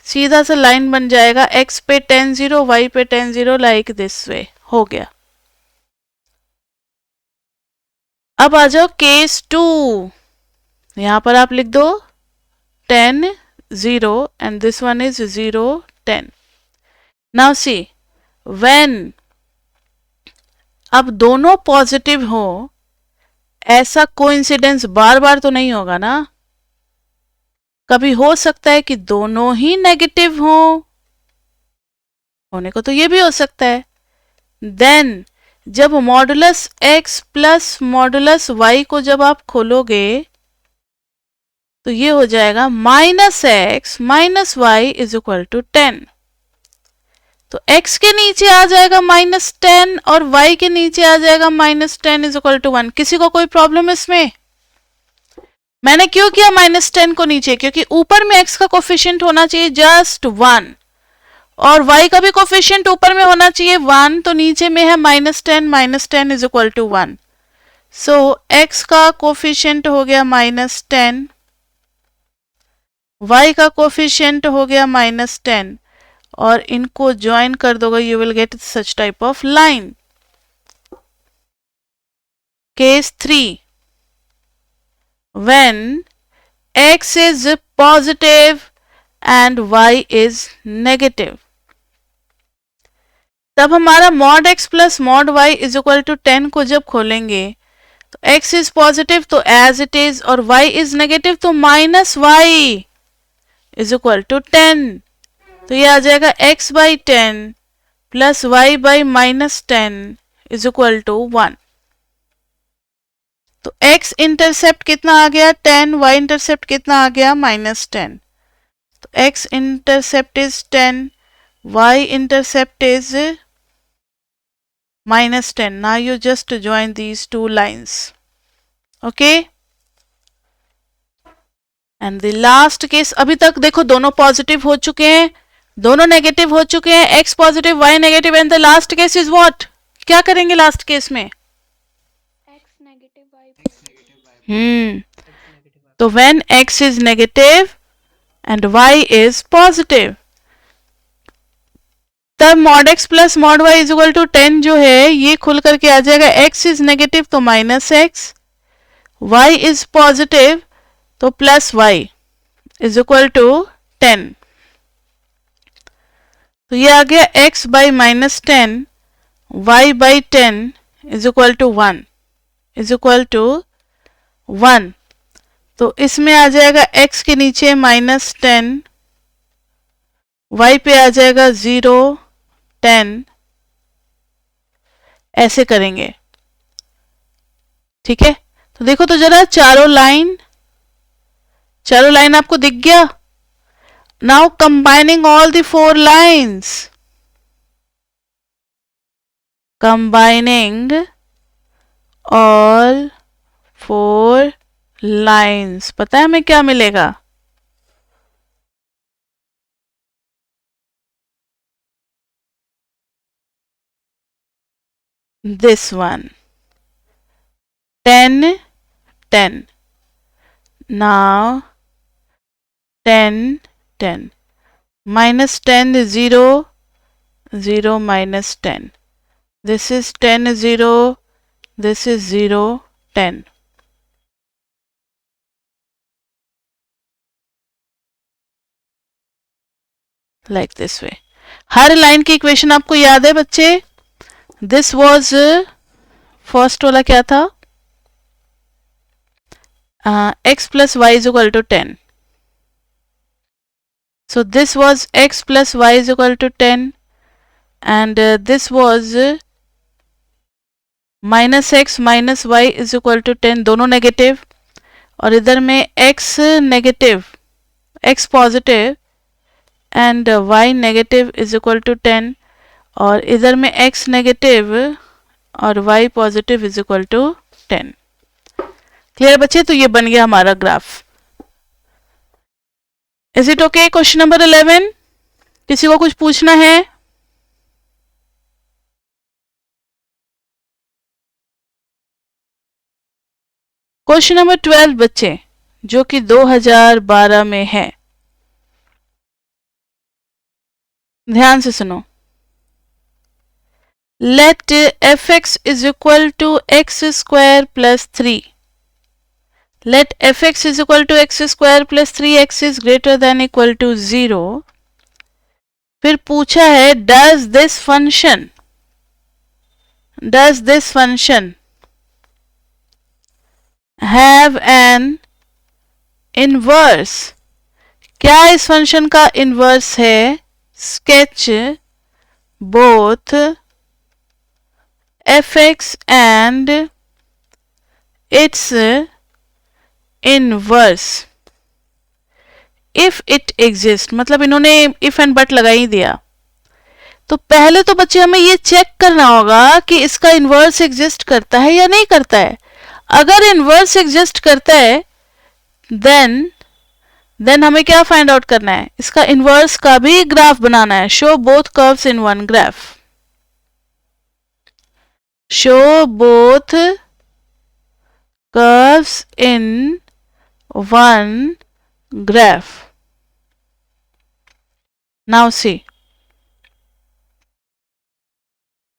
सीधा सा लाइन बन जाएगा x पे 10 0 y पे 10 0 लाइक दिस वे। हो गया। अब आ जाओ केस 2। यहां पर आप लिख दो 10 0 and this one is 0 10. Now see when अब दोनों पॉजिटिव हो, ऐसा कोइंसिडेंस बार बार तो नहीं होगा ना, कभी हो सकता है कि दोनों ही नेगेटिव हो, होने को तो ये भी हो सकता है। देन जब modulus x plus modulus y को जब आप खोलोगे तो ये हो जाएगा -x minus y is equal to 10। तो x के नीचे आ जाएगा -10 और y के नीचे आ जाएगा -10 इज इक्वल टू 1। किसी को कोई प्रॉब्लम इसमें? मैंने क्यों किया -10 को नीचे? क्योंकि ऊपर में x का कोफिशिएंट होना चाहिए जस्ट 1 और y का भी कोफिशिएंट ऊपर में होना चाहिए 1, तो नीचे में है -10 is equal to 1। So x का कोफिशिएंट हो गया -10, y का कोफिशिएंट हो गया -10 और इनको ज्वाइन कर दोगे, you will get such type of line. Case 3 when x is positive and y is negative, तब हमारा mod x plus mod y is equal to 10 को जब खोलेंगे तो x इज पॉजिटिव तो एज इट इज और y इज नेगेटिव तो -y इज इक्वल टू 10। तो ये आ जाएगा x by 10 plus y by -10 is equal to 1। तो x इंटरसेप्ट कितना आ गया 10, y इंटरसेप्ट कितना आ गया -10। तो x intercept is 10, y intercept is -10. Now you just join these two lines. Okay? And the last case, अभी तक देखो दोनों पॉजिटिव हो चुके हैं, दोनों नेगेटिव हो चुके हैं, x positive y negative and the last case is what? क्या करेंगे लास्ट केस में? x negative y positive. तो when x is negative and y is positive, तब mod x plus mod y is equal to 10 जो है ये खुल करके आ जाएगा, x इज नेगेटिव तो -x, y इज पॉजिटिव तो +y इज इक्वल टू 10। तो ये आ गया x by -10 y by 10 is equal to 1 is equal to 1। तो इसमें आ जाएगा x के नीचे -10, y पे आ जाएगा 0 10, ऐसे करेंगे। ठीक है, तो देखो तो जरा चारों लाइन आपको दिख गया। Now combining all the 4 lines, combining all 4 lines, पता है हमें क्या मिलेगा? this one 10 10, now 10 10, -10 is 0 0 -10, this is 10 0, this is 0 10। like this way। Her line की इक्वेशन आपको याद है बच्चे? दिस वॉज फर्स्ट वाला क्या था? x plus y is equal to 10। So this was x plus y is equal to 10 and this was -x minus y is equal to 10, दोनों नेगेटिव, और इधर में x negative x positive and y negative is equal to 10 और इधर में x नेगेटिव और y positive is equal to 10। Clear बच्चे? तो ये बन गया हमारा graph. Is it okay? Question number 11। किसी को कुछ पूछना है? क्वेश्चन नंबर 12 बच्चे, जो कि 2012 में है, ध्यान से सुनो। Let fx is equal to x square plus 3. Let fx is equal to x square plus 3x is greater than equal to 0. फिर पूछा है does this function have an inverse? क्या इस फंक्शन का इनवर्स है? Sketch both fx and its inverse if it exist, मतलब इन्होंने इफ एंड बट लगा ही दिया। तो पहले तो बच्चे हमें ये चेक करना होगा कि इसका इनवर्स एग्जिस्ट करता है या नहीं करता है। अगर इनवर्स एग्जिस्ट करता है देन हमें क्या फाइंड आउट करना है? इसका इनवर्स का भी ग्राफ बनाना है। Show both curves in one graph, show both curves in one graph. Now see,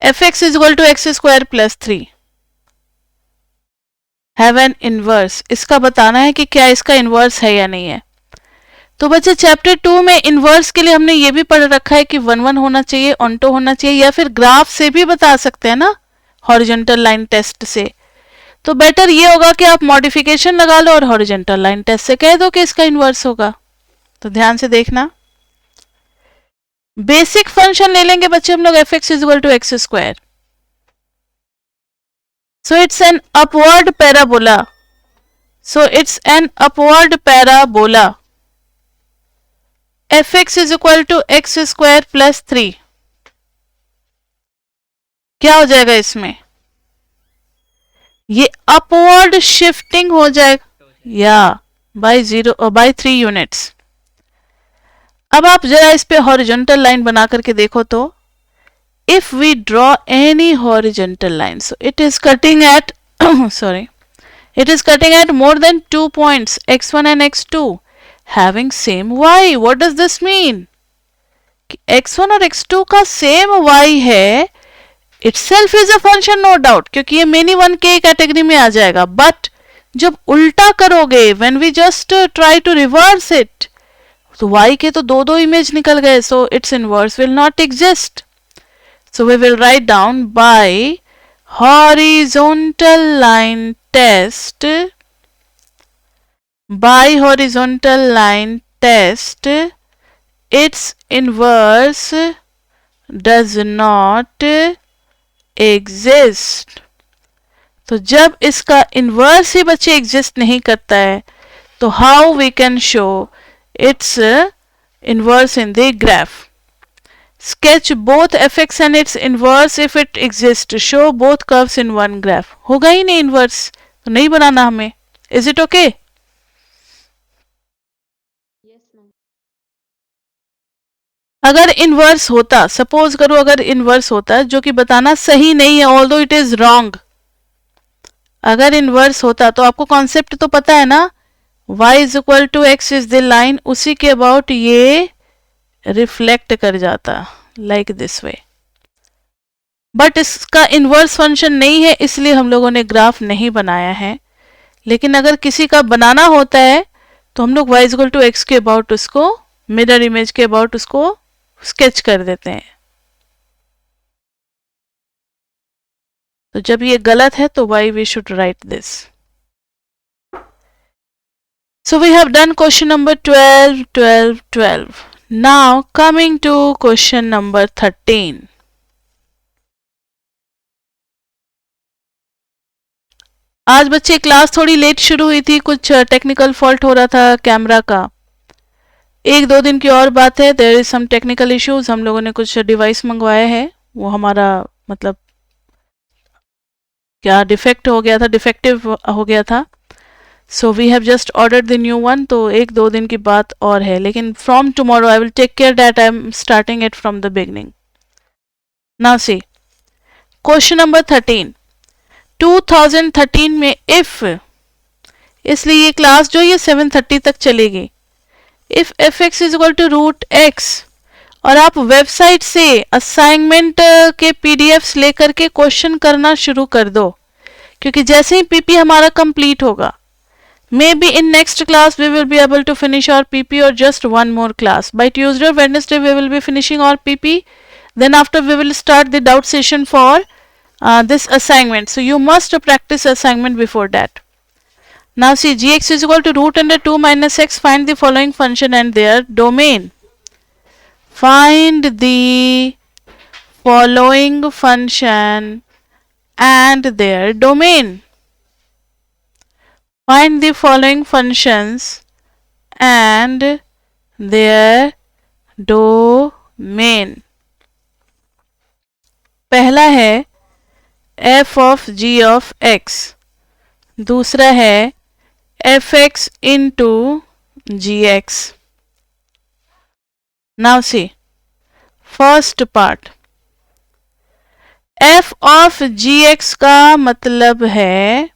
fx is equal to x square plus 3 have an inverse. इसका बताना है कि क्या इसका इनवर्स है या नहीं है। तो बच्चे चैप्टर 2 में इनवर्स के लिए हमने ये भी पढ़ रखा है कि 1 1 होना चाहिए, ऑन्टो होना चाहिए, या फिर ग्राफ से भी बता सकते हैं ना, हॉरिजॉन्टल लाइन टेस्ट से। तो बेटर ये होगा कि आप मॉडिफिकेशन लगा लो और हॉरिजॉन्टल लाइन टेस्ट से कह दो कि इसका इनवर्स होगा। तो ध्यान से देखना, बेसिक फंक्शन ले लेंगे बच्चे हम लोग fx is equal to x square. So it's an upward parabola. fx is equal to x square plus 3। क्या हो जाएगा इसमें? ये अपवर्ड शिफ्टिंग हो जाएगा या बाय 3 यूनिट्स। अब आप जरा इस पे हॉरिजॉन्टल लाइन बना करके देखो तो, if we draw any horizontal line, so it is cutting at more than 2 points x1 and x2 having same y. What does this mean? x1 और x2 का सेम y है, itself is a function no doubt, क्योंकि ये many one के कैटेगरी में आ जाएगा। बट जब उल्टा करोगे, when we just try to reverse it, तो y के तो दो इमेज निकल गए, so its inverse will not exist. So we will write down by horizontal line test, its inverse does not exist. तो जब इसका इनवर्स ही बच्चे एग्जिस्ट नहीं करता है, तो how we can show its inverse in the graph? Sketch both fx and its inverse if it exist, show both curves in one graph. होगा ही नहीं इनवर्स, तो नहीं बनाना हमें। Is it okay? अगर इनवर्स होता, सपोज करो अगर इनवर्स होता, जो कि बताना सही नहीं है, ऑल्दो इट इज रॉन्ग, अगर इनवर्स होता तो आपको कॉन्सेप्ट तो पता है ना, y is equal to x is the line, उसी के अबाउट ये रिफ्लेक्ट कर जाता लाइक दिस वे। बट इसका इनवर्स फंक्शन नहीं है, इसलिए हम लोगों ने ग्राफ नहीं बनाया है। लेकिन अगर किसी का बनाना होता है तो हम लोग y is equal to x के अबाउट उसको, मिरर इमेज के अबाउट उसको स्केच कर देते हैं। तो जब ये गलत है तो why we should write this. So we have done question number 12, 12, 12. Now coming to question number 13. आज बच्चे क्लास थोड़ी लेट शुरू हुई थी, कुछ टेक्निकल फॉल्ट हो रहा था कैमरा का। 1-2 दिन की और बात है, there is some technical issues. हम लोगों ने कुछ डिवाइस मंगवाया है, वो हमारा मतलब क्या डिफेक्टिव हो गया था। So we have just ordered the new one, तो एक दो दिन की बात और है, लेकिन from tomorrow I will take care that I am starting it from the beginning. Now see question number 13. 2013 में इफ, इसलिए ये क्लास जो ये 7:30 तक चलेगी. If f x is equal to root x, और आप वेबसाइट से असाइनमेंट के पीडीएफ्स लेकर के क्वेश्चन करना शुरू कर दो, क्योंकि जैसे ही पीपी हमारा कंप्लीट होगा, maybe in next class we will be able to finish our PP और just one more class. By Tuesday और Wednesday we will be finishing our PP. Then after we will start the doubt session for this assignment. So you must practice assignment before that. Now see, gx is equal to root under 2 minus x. Find the following function and their domain. Find the following function and their domain. Find the following functions and their domain. पहला है f of g of x, दूसरा है f x into g x. Now see first part, f of g x का मतलब है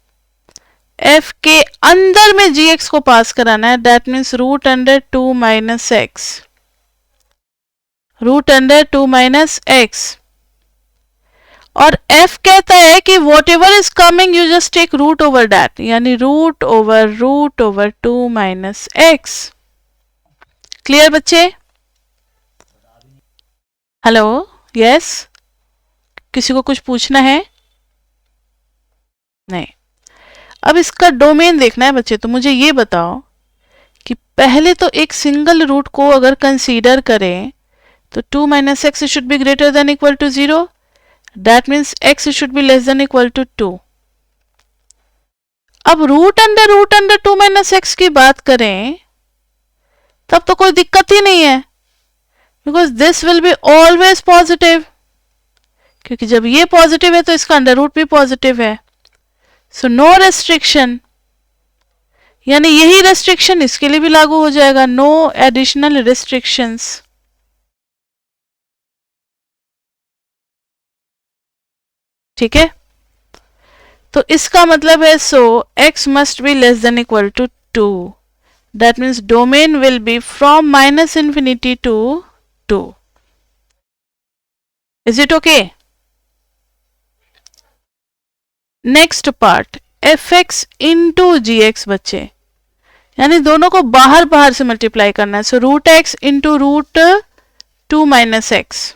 f के अंदर में जी एक्स को पास कराना है. That means root under 2 minus x, root under 2 minus x. और f कहता है कि whatever is coming you just take root over that, यानी root over 2 minus x. Clear बच्चे? हेलो, यस, किसी को कुछ पूछना है? नहीं. अब इसका डोमेन देखना है बच्चे. तो मुझे ये बताओ कि पहले तो एक सिंगल रूट को अगर कंसीडर करें तो 2 minus x should be greater than equal to 0. That means x should be less than equal to 2. अब रूट अंडर 2 माइनस एक्स की बात करें तब तो कोई दिक्कत ही नहीं है, because this will be always positive, क्योंकि जब ये पॉजिटिव है तो इसका अंडर रूट भी पॉजिटिव है. सो नो रेस्ट्रिक्शन, यानी यही रेस्ट्रिक्शन इसके लिए भी लागू हो जाएगा. No additional restrictions. ठीक है, तो इसका मतलब है so x must be less than equal to 2. That means domain will be from minus infinity to 2. Is it okay? Next part, f x into g x बच्चे, यानी दोनों को बाहर बाहर से मल्टीप्लाई करना है. So root x into root 2 minus x,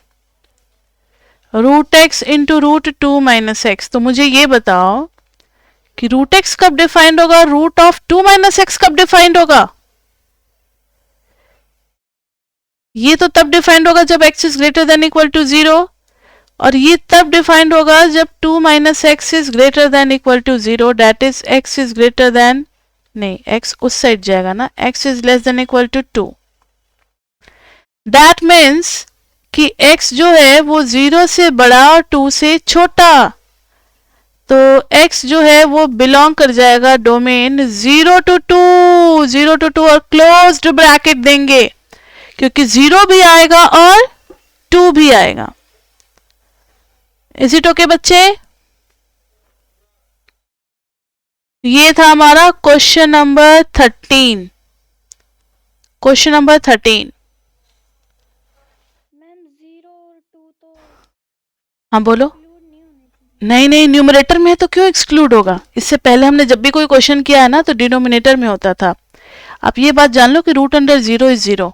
root x into root 2 minus x. तो मुझे ये बताओ कि रूट एक्स कब डिफाइंड होगा, रूट ऑफ 2 माइनस एक्स कब डिफाइंड होगा? ये तो तब डिफाइंड होगा जब x is greater than equal to 0, और ये तब डिफाइंड होगा जब 2 minus x is greater than equal to 0. That is x is greater then, नहीं, x उस साइड जाएगा ना, x is less than equal to 2. That means कि x जो है वो 0 से बड़ा और 2 से छोटा, तो x जो है वो बिलोंग कर जाएगा डोमेन 0 to 2, 0 to 2, और क्लोज्ड ब्रैकेट देंगे क्योंकि 0 भी आएगा और 2 भी आएगा. इज इट ओके बच्चे? ये था हमारा क्वेश्चन नंबर 13. Question number 13. हाँ बोलो. नहीं, न्यूमरेटर में है तो क्यों एक्सक्लूड होगा? इससे पहले हमने जब भी कोई क्वेश्चन किया है ना तो डिनोमिनेटर में होता था. आप ये बात जान लो कि रूट अंडर 0 इज 0,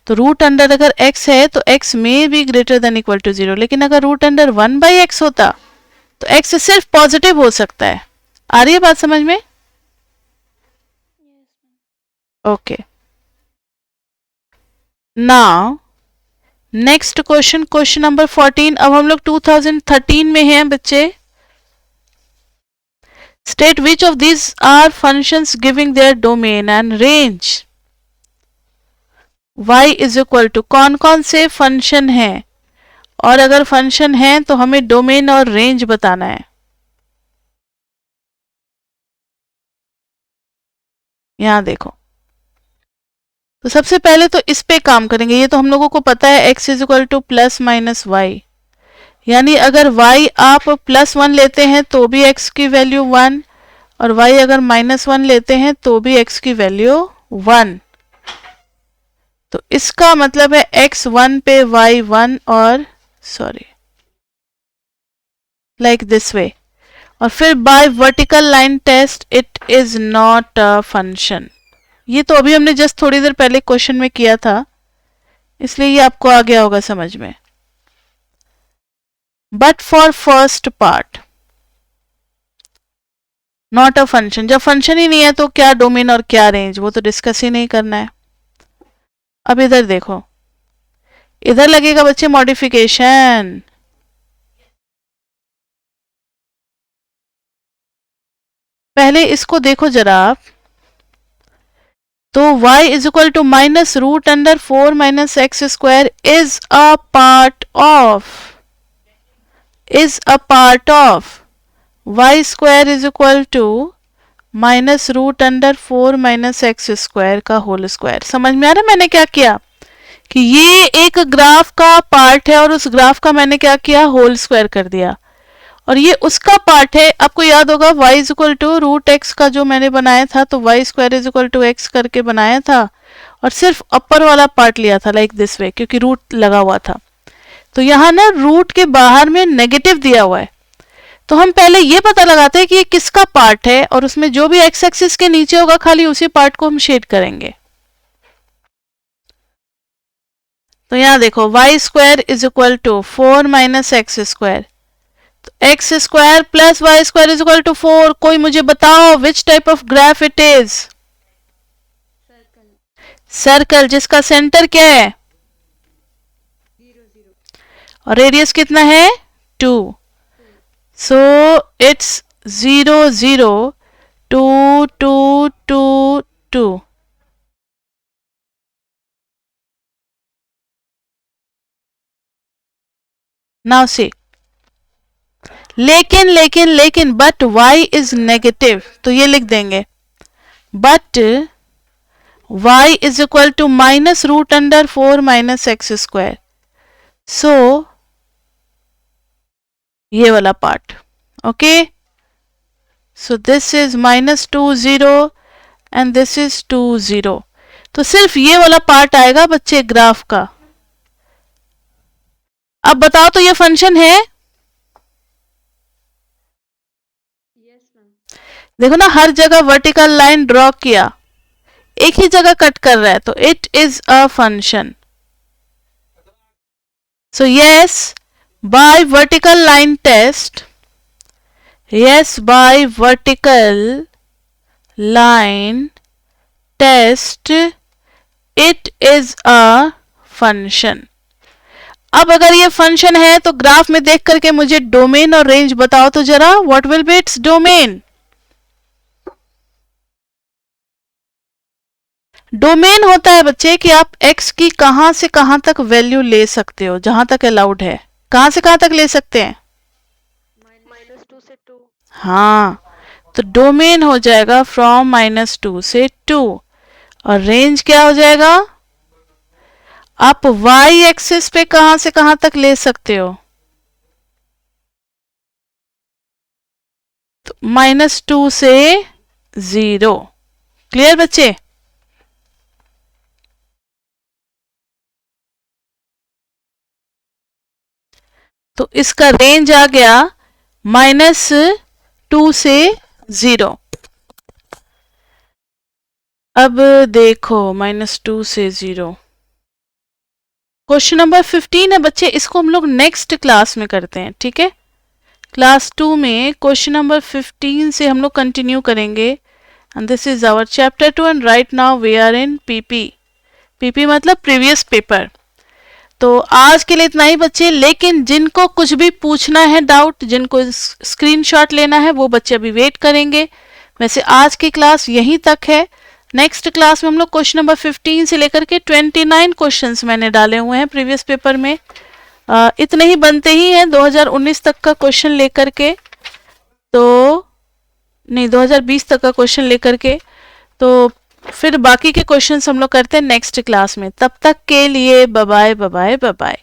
तो रूट अंडर अगर x है तो x में भी ग्रेटर देन इक्वल टू 0. लेकिन अगर रूट अंडर 1/x होता तो x सिर्फ पॉजिटिव हो सकता है. आ रही है बात समझ में? Okay. Now next question, question number 14. अब हम लोग 2013 में हैं बच्चे. State which of this are functions giving their domain and range. y is equal to, कौन कौन से फंक्शन हैं, और अगर फंक्शन हैं तो हमें डोमेन और रेंज बताना है. यहां देखो, तो सबसे पहले तो इस पे काम करेंगे। ये तो हम लोगों को पता है x is equal to plus minus y, यानी अगर y आप +1 लेते हैं तो भी x की वैल्यू 1, और y अगर -1 लेते हैं तो भी x की वैल्यू 1। तो इसका मतलब है x 1 पे y 1, और सॉरी लाइक दिस वे। और फिर by vertical line test it is not a function. ये तो अभी हमने जस्ट थोड़ी देर पहले क्वेश्चन में किया था, इसलिए ये आपको आ गया होगा समझ में। But for first part not a function, जब फंक्शन ही नहीं है तो क्या डोमेन और क्या रेंज, वो तो डिस्कस ही नहीं करना है। अब इधर देखो, इधर लगेगा बच्चे मॉडिफिकेशन। पहले इसको देखो जरा आप, तो y is equal to -√4 - x square is a part of y square is equal to -√4 - x square का होल स्क्वायर। समझ में आ रहा है मैंने क्या किया, कि ये एक ग्राफ का पार्ट है और उस ग्राफ का मैंने क्या किया, होल स्क्वायर कर दिया, और ये उसका पार्ट है। आपको याद होगा y is equal to √x का जो मैंने बनाया था, तो y square is equal to x करके बनाया था, और सिर्फ अपर वाला पार्ट लिया था लाइक दिस वे, क्योंकि रूट लगा हुआ था। तो यहाँ ना रूट के बाहर में नेगेटिव दिया हुआ है, तो हम पहले ये पता लगाते हैं कि ये किसका पार्ट है, और उसमें जो भी x एक्सिस के नीचे होगा खाली उसी पार्ट को हम शेड करेंगे। तो यहाँ देखो y square is equal to 4 - x square, तो x square plus y square is equal to 4। कोई मुझे बताओ which type of graph it is? Circle, जिसका सेंटर क्या है, 0 0, और रेडियस कितना है, 2। So it's 0 0 2 2 2 2। नाउ सी, लेकिन बट y इज नेगेटिव, तो ये लिख देंगे but y is equal to -√4 - x square. So ये वाला part, okay, so this is -2 0 and this is 2 0। तो सिर्फ ये वाला पार्ट आएगा बच्चे ग्राफ का। अब बताओ तो ये फंक्शन है? Yes ma'am. देखो ना, हर जगह वर्टिकल लाइन ड्रॉ किया, एक ही जगह कट कर रहा है, तो it is a function. So yes, by vertical line test, yes, by vertical line test it is a function। अब अगर ये फंक्शन है तो ग्राफ में देख करके मुझे डोमेन और रेंज बताओ तो जरा, what will be its domain? Domain होता है बच्चे कि आप x की कहां से कहां तक वैल्यू ले सकते हो, जहां तक अलाउड है। कहां से कहां तक ले सकते हैं? -2 से 2। हाँ, तो डोमेन हो जाएगा फ्रॉम -2 से 2, और रेंज क्या हो जाएगा? आप y एक्सिस पे कहां से कहां तक ले सकते हो, तो -2 से 0। क्लियर बच्चे? तो इसका रेंज आ गया -2 से 0। अब देखो -2 से 0, क्वेश्चन नंबर 15 है बच्चे, इसको हम लोग नेक्स्ट क्लास में करते हैं, ठीक है? क्लास 2 में क्वेश्चन नंबर 15 से हम लोग कंटिन्यू करेंगे, and this is our chapter 2, and right now we are in PP मतलब प्रीवियस पेपर। तो आज के लिए इतना ही बच्चे, लेकिन जिनको कुछ भी पूछना है डाउट, जिनको स्क्रीनशॉट लेना है, वो बच्चे अभी वेट करेंगे। वैसे आज की क्लास यहीं तक है। नेक्स्ट क्लास में हम लोग क्वेश्चन नंबर 15 से लेकर के 29 क्वेश्चंस मैंने डाले हुए हैं प्रीवियस पेपर में। इतने ही बनते ही हैं 2019 तक का क्वेश्चन लेकर के, तो नहीं 2020 तक का क्वेश्चन लेकर के। तो फिर बाकी के क्वेश्चंस हम लोग करते हैं नेक्स्ट क्लास में। तब तक के लिए बाय बाय बाय बाय।